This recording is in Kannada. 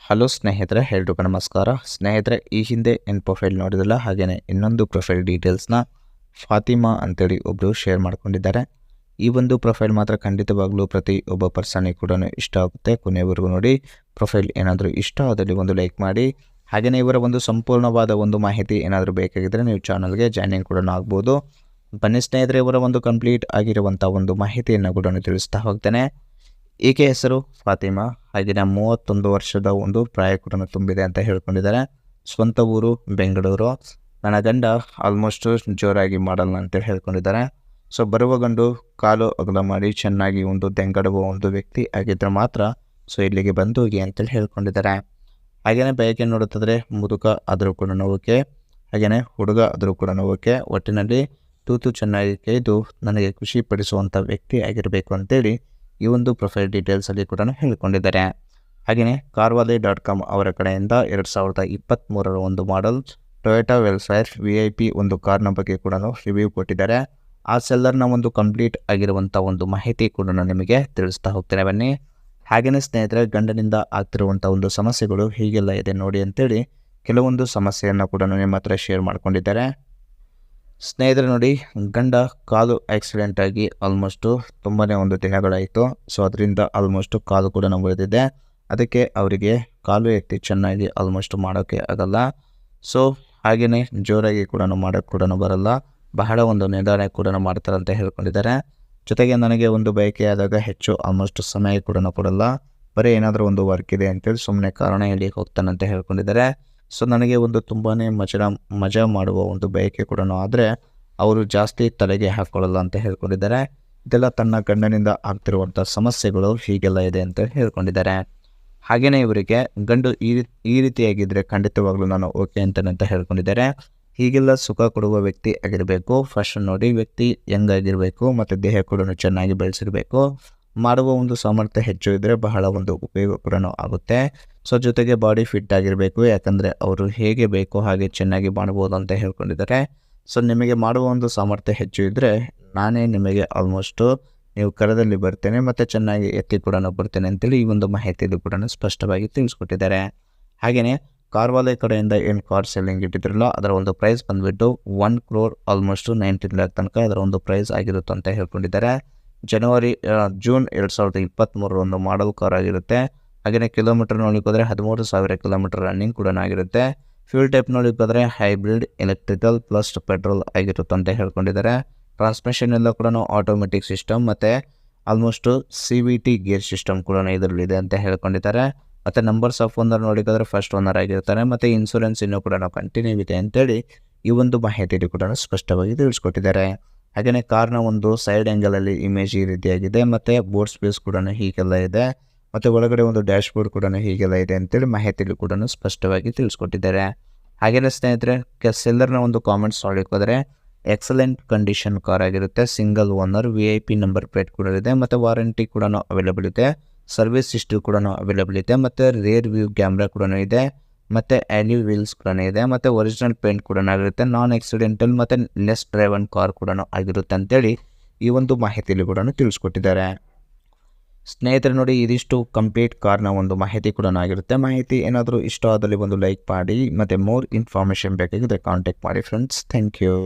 ಹಲೋ ಸ್ನೇಹಿತರೆ, ಎಲ್ರಿಗೂ ನಮಸ್ಕಾರ. ಸ್ನೇಹಿತರೆ, ಈ ಹಿಂದೆ ಏನು ಪ್ರೊಫೈಲ್ ನೋಡಿದಿಲ್ಲ, ಹಾಗೆಯೇ ಇನ್ನೊಂದು ಪ್ರೊಫೈಲ್ ಡೀಟೇಲ್ಸ್ನ ಫಾತಿಮಾ ಅಂತೇಳಿ ಒಬ್ಬರು ಶೇರ್ ಮಾಡ್ಕೊಂಡಿದ್ದಾರೆ. ಈ ಒಂದು ಪ್ರೊಫೈಲ್ ಮಾತ್ರ ಖಂಡಿತವಾಗ್ಲೂ ಪ್ರತಿ ಒಬ್ಬ ಪರ್ಸನಿಗೆ ಕೂಡ ಇಷ್ಟ ಆಗುತ್ತೆ. ಕೊನೆಯವರೆಗೂ ನೋಡಿ. ಪ್ರೊಫೈಲ್ ಏನಾದರೂ ಇಷ್ಟ ಆದಲ್ಲಿ ಒಂದು ಲೈಕ್ ಮಾಡಿ. ಹಾಗೆಯೇ ಇವರ ಒಂದು ಸಂಪೂರ್ಣವಾದ ಒಂದು ಮಾಹಿತಿ ಏನಾದರೂ ಬೇಕಾಗಿದ್ದರೆ ನೀವು ಚಾನಲ್ಗೆ ಜಾಯಿನಿಂಗ್ ಕೂಡ ಆಗ್ಬೋದು. ಬನ್ನಿ ಸ್ನೇಹಿತರೆ, ಇವರ ಒಂದು ಕಂಪ್ಲೀಟ್ ಆಗಿರುವಂಥ ಒಂದು ಮಾಹಿತಿಯನ್ನು ಕೂಡ ತಿಳಿಸ್ತಾ ಹೋಗ್ತೇನೆ. ಈಕೆ ಹೆಸರು ಫಾತಿಮಾ. ಹಾಗೆಯೇ 31 ವರ್ಷದ ಒಂದು ಪ್ರಾಯ ಕೂಡ ತುಂಬಿದೆ ಅಂತ ಹೇಳ್ಕೊಂಡಿದ್ದಾರೆ. ಸ್ವಂತ ಊರು ಬೆಂಗಳೂರು. ನನ್ನ ಗಂಡ ಆಲ್ಮೋಸ್ಟ್ ಜೋರಾಗಿ ಮಾಡಲ್ಲ ಅಂತೇಳಿ ಹೇಳ್ಕೊಂಡಿದ್ದಾರೆ. ಸೊ ಬರುವ ಗಂಡು ಕಾಲು ಅಗಲ ಮಾಡಿ ಚೆನ್ನಾಗಿ ಒಂದು ದೆಂಗಡುವ ಒಂದು ವ್ಯಕ್ತಿ ಆಗಿದ್ದರೆ ಮಾತ್ರ ಸೊ ಇಲ್ಲಿಗೆ ಬಂದು ಹೋಗಿ ಅಂತೇಳಿ ಹೇಳ್ಕೊಂಡಿದ್ದಾರೆ. ಹಾಗೆಯೇ ಬಯಕೆ ನೋಡುತ್ತಿದ್ರೆ ಮುದುಕ ಆದರೂ ಕೂಡ ಓಕೆ, ಹಾಗೆಯೇ ಹುಡುಗ ಆದರೂ ಕೂಡ ಓಕೆ. ಒಟ್ಟಿನಲ್ಲಿ ತೂತು ಚೆನ್ನಾಗಿ ಕೈದು ನನಗೆ ಖುಷಿ ಪಡಿಸುವಂಥ ವ್ಯಕ್ತಿ ಆಗಿರಬೇಕು ಅಂತೇಳಿ ಈ ಒಂದು ಪ್ರೊಫೈಲ್ ಡೀಟೇಲ್ಸಲ್ಲಿ ಕೂಡ ಹೇಳ್ಕೊಂಡಿದ್ದಾರೆ. ಹಾಗೆಯೇ carvale.com ಅವರ ಕಡೆಯಿಂದ 2023ರ ಒಂದು ಮಾಡೆಲ್ ಟೊಯೋಟಾ ವೆಲ್ಫೇರ್ VIP ಒಂದು ಕಾರ್ನ ಬಗ್ಗೆ ಕೂಡ ರಿವ್ಯೂ ಕೊಟ್ಟಿದ್ದಾರೆ. ಆ ಸೆಲ್ಲರ್ನ ಒಂದು ಕಂಪ್ಲೀಟ್ ಆಗಿರುವಂಥ ಒಂದು ಮಾಹಿತಿ ಕೂಡ ನಿಮಗೆ ತಿಳಿಸ್ತಾ ಹೋಗ್ತೇನೆ ಬನ್ನಿ. ಹಾಗೆಯೇ ಸ್ನೇಹಿತರೆ, ಗಂಡನಿಂದ ಆಗ್ತಿರುವಂಥ ಒಂದು ಸಮಸ್ಯೆಗಳು ಹೀಗೆಲ್ಲ ಇದೆ ನೋಡಿ ಅಂತೇಳಿ ಕೆಲವೊಂದು ಸಮಸ್ಯೆಯನ್ನು ಕೂಡ ನಿಮ್ಮ ಹತ್ರ ಶೇರ್ ಮಾಡ್ಕೊಂಡಿದ್ದಾರೆ. ಸ್ನೇಹಿತರೆ ನೋಡಿ, ಗಂಡ ಕಾಲು ಆಕ್ಸಿಡೆಂಟ್ ಆಗಿ ಆಲ್ಮೋಸ್ಟು ತುಂಬಾ ಒಂದು ದಿನಗಳಾಯಿತು. ಸೊ ಅದರಿಂದ ಆಲ್ಮೋಸ್ಟು ಕಾಲು ಕೂಡ ಉಳಿದಿದೆ. ಅದಕ್ಕೆ ಅವರಿಗೆ ಕಾಲು ಎತ್ತಿ ಚೆನ್ನಾಗಿ ಆಲ್ಮೋಸ್ಟ್ ಮಾಡೋಕ್ಕೆ ಆಗಲ್ಲ. ಸೊ ಹಾಗೆಯೇ ಜೋರಾಗಿ ಕೂಡ ಮಾಡೋಕ್ಕೆ ಕೂಡ ಬರಲ್ಲ. ಬಹಳ ಒಂದು ನಿಧಾನ ಕೂಡ ಮಾಡ್ತಾರೆ ಅಂತ ಹೇಳ್ಕೊಂಡಿದ್ದಾರೆ. ಜೊತೆಗೆ ನನಗೆ ಒಂದು ಬಯಕೆ ಆದಾಗ ಹೆಚ್ಚು ಆಲ್ಮೋಸ್ಟ್ ಸಮಯ ಕೂಡ ಕೊಡಲ್ಲ. ಬರೀ ಏನಾದರೂ ಒಂದು ವರ್ಕ್ ಇದೆ ಅಂತೇಳಿ ಸುಮ್ಮನೆ ಕಾರಣ ಹೇಳಿ ಹೋಗ್ತಾನಂತ ಹೇಳ್ಕೊಂಡಿದ್ದಾರೆ. ಸೊ ನನಗೆ ಒಂದು ತುಂಬಾ ಮಜಾ ಮಾಡುವ ಒಂದು ಬಯಕೆ ಕೂಡ ಆದರೆ ಅವರು ಜಾಸ್ತಿ ತಲೆಗೆ ಹಾಕ್ಕೊಳ್ಳಲ್ಲ ಅಂತ ಹೇಳ್ಕೊಂಡಿದ್ದಾರೆ. ಇದೆಲ್ಲ ತನ್ನ ಗಂಡನಿಂದ ಆಗ್ತಿರುವಂಥ ಸಮಸ್ಯೆಗಳು ಹೀಗೆಲ್ಲ ಇದೆ ಅಂತ ಹೇಳ್ಕೊಂಡಿದ್ದಾರೆ. ಹಾಗೆಯೇ ಇವರಿಗೆ ಗಂಡು ಈ ರೀತಿಯಾಗಿದ್ದರೆ ಖಂಡಿತವಾಗ್ಲೂ ನಾನು ಓಕೆ ಅಂತ ಹೇಳ್ಕೊಂಡಿದ್ದಾರೆ. ಹೀಗೆಲ್ಲ ಸುಖ ಕೊಡುವ ವ್ಯಕ್ತಿ ಆಗಿರಬೇಕು. ಫಸ್ಟ್ ನೋಡಿ, ವ್ಯಕ್ತಿ ಹೆಂಗಾಗಿರಬೇಕು ಮತ್ತು ದೇಹ ಕೂಡ ಚೆನ್ನಾಗಿ ಬೆಳೆಸಿರಬೇಕು. ಮಾಡುವ ಒಂದು ಸಾಮರ್ಥ್ಯ ಹೆಚ್ಚು ಇದ್ದರೆ ಬಹಳ ಒಂದು ಉಪಯೋಗ ಕೂಡ ಆಗುತ್ತೆ. ಸೊ ಜೊತೆಗೆ ಬಾಡಿ ಫಿಟ್ ಆಗಿರಬೇಕು. ಯಾಕಂದರೆ ಅವರು ಹೇಗೆ ಬೇಕೋ ಹಾಗೆ ಚೆನ್ನಾಗಿ ಮಾಡ್ಬೋದು ಅಂತ ಹೇಳ್ಕೊಂಡಿದ್ದಾರೆ. ಸೊ ನಿಮಗೆ ಮಾಡುವ ಒಂದು ಸಾಮರ್ಥ್ಯ ಹೆಚ್ಚು ಇದ್ದರೆ ನಾನೇ ನಿಮಗೆ ಆಲ್ಮೋಸ್ಟು ನೀವು ಕರದಲ್ಲಿ ಬರ್ತೇನೆ ಮತ್ತು ಚೆನ್ನಾಗಿ ಎತ್ತಿ ಕೂಡ ಬರ್ತೇನೆ ಅಂತೇಳಿ ಈ ಒಂದು ಮಾಹಿತಿಯಲ್ಲಿ ಕೂಡ ಸ್ಪಷ್ಟವಾಗಿ ತಿಳಿಸ್ಕೊಟ್ಟಿದ್ದಾರೆ. ಹಾಗೆಯೇ ಕಾರ್ವಾಲೆ ಕಡೆಯಿಂದ ಏನು ಕಾರ್ ಸೆಲ್ಲಿಂಗ್ ಇಟ್ಟಿದ್ರಲ್ಲ ಅದರ ಒಂದು ಪ್ರೈಸ್ ಬಂದುಬಿಟ್ಟು 1 crore ಆಲ್ಮೋಸ್ಟು 19 lakh ತನಕ ಅದರ ಒಂದು ಪ್ರೈಸ್ ಆಗಿರುತ್ತೆ ಅಂತ ಹೇಳ್ಕೊಂಡಿದ್ದಾರೆ. ಜೂನ್ 2023 ಒಂದು ಮಾಡಲ್ ಕಾರ್ ಆಗಿರುತ್ತೆ. ಹಾಗೆಯೇ ಕಿಲೋಮೀಟರ್ ನೋಡಲಿಕ್ಕೆ ಹೋದರೆ 13,000 ಕಿಲೋಮೀಟರ್ ರನ್ನಿಂಗ್ ಕೂಡ ಆಗಿರುತ್ತೆ. ಫ್ಯೂಲ್ ಟೈಪ್ ನೋಡಲಿಕ್ಕೆ ಹೋದರೆ ಹೈಬ್ರಿಡ್ ಎಲೆಕ್ಟ್ರಿಕಲ್ ಪ್ಲಸ್ ಪೆಟ್ರೋಲ್ ಆಗಿರುತ್ತೆ ಅಂತ ಹೇಳ್ಕೊಂಡಿದ್ದಾರೆ. ಟ್ರಾನ್ಸ್ಮಿಷನ್ ಎಲ್ಲ ಕೂಡ ಆಟೋಮೆಟಿಕ್ ಸಿಸ್ಟಮ್ ಮತ್ತು ಆಲ್ಮೋಸ್ಟು CVT ಗೇರ್ ಸಿಸ್ಟಮ್ ಕೂಡ ಇದರಲ್ಲಿದೆ ಅಂತ ಹೇಳ್ಕೊಂಡಿದ್ದಾರೆ. ಮತ್ತು ನಂಬರ್ಸ್ ಆಫ್ ಓನರ್ ನೋಡಲಿಕ್ಕೆ ಹೋದರೆ ಫಸ್ಟ್ ಓನರ್ ಆಗಿರ್ತಾರೆ ಮತ್ತು ಇನ್ಸೂರೆನ್ಸ್ ಇನ್ನೂ ಕೂಡ ಕಂಟಿನ್ಯೂ ಇದೆ ಅಂತೇಳಿ ಈ ಒಂದು ಮಾಹಿತಿಯಲ್ಲಿ ಕೂಡ ಸ್ಪಷ್ಟವಾಗಿ ತಿಳಿಸ್ಕೊಟ್ಟಿದ್ದಾರೆ. ಹಾಗೆಯೇ ಕಾರ್ನ ಒಂದು ಸೈಡ್ ಆ್ಯಂಗಲಲ್ಲಿ ಇಮೇಜ್ ಈ ರೀತಿಯಾಗಿದೆ ಮತ್ತು ಬೋರ್ಡ್ ಸ್ಪೇಸ್ ಕೂಡ ಹೀಗೆಲ್ಲ ಇದೆ ಮತ್ತು ಒಳಗಡೆ ಒಂದು ಡ್ಯಾಶ್ ಬೋರ್ಡ್ ಕೂಡ ಹೀಗೆಲ್ಲ ಇದೆ ಅಂತೇಳಿ ಮಾಹಿತಿಯಲ್ಲಿ ಕೂಡ ಸ್ಪಷ್ಟವಾಗಿ ತಿಳಿಸ್ಕೊಟ್ಟಿದ್ದಾರೆ. ಹಾಗೆಯೇ ಸ್ನೇಹಿತರೆ, ಸೆಲ್ಲರ್ನ ಒಂದು ಕಾಮೆಂಟ್ಸ್ ನೋಡಲಿಕ್ಕೆ ಹೋದರೆ ಎಕ್ಸಲೆಂಟ್ ಕಂಡೀಷನ್ ಕಾರ್ ಆಗಿರುತ್ತೆ. Single owner, VIP number plate ಕೂಡ ಇದೆ ಮತ್ತು ವಾರಂಟಿ ಕೂಡ ಅವೈಲೇಬಲ್ ಇದೆ. ಸರ್ವಿಸ್ ಹಿಸ್ಟ್ರಿ ಕೂಡ ಅವೈಲೇಬಲ್ ಇದೆ ಮತ್ತು ರೇರ್ ವ್ಯೂ ಕ್ಯಾಮ್ರಾ ಕೂಡ ಇದೆ ಮತ್ತು ಆ್ಯಲಿ ವೀಲ್ಸ್ ಕೂಡ ಇದೆ ಮತ್ತು ಒರಿಜಿನಲ್ ಪೇಂಟ್ ಕೂಡ ಆಗಿರುತ್ತೆ. ನಾನ್ ಆಕ್ಸಿಡೆಂಟಲ್ ಮತ್ತು ಲೆಸ್ ಡ್ರೈವನ್ ಕಾರ್ ಕೂಡ ಆಗಿರುತ್ತೆ ಅಂತೇಳಿ ಈ ಒಂದು ಮಾಹಿತಿಯಲ್ಲಿ ಕೂಡ ತಿಳಿಸ್ಕೊಟ್ಟಿದ್ದಾರೆ. ಸ್ನೇಹಿತರೆ ನೋಡಿ, ಇದಿಷ್ಟು ಕಂಪ್ಲೀಟ್ ಕಾರ್ನ ಒಂದು ಮಾಹಿತಿ ಕೂಡ ಆಗಿರುತ್ತೆ. ಮಾಹಿತಿ ಏನಾದರೂ ಇಷ್ಟ ಆದಲ್ಲಿ ಒಂದು ಲೈಕ್ ಮಾಡಿ ಮತ್ತು ಮೋರ್ ಇನ್ಫಾರ್ಮೇಷನ್ ಬೇಕಾಗಿದ್ದರೆ ಕಾಂಟ್ಯಾಕ್ಟ್ ಮಾಡಿ ಫ್ರೆಂಡ್ಸ್. Thank you.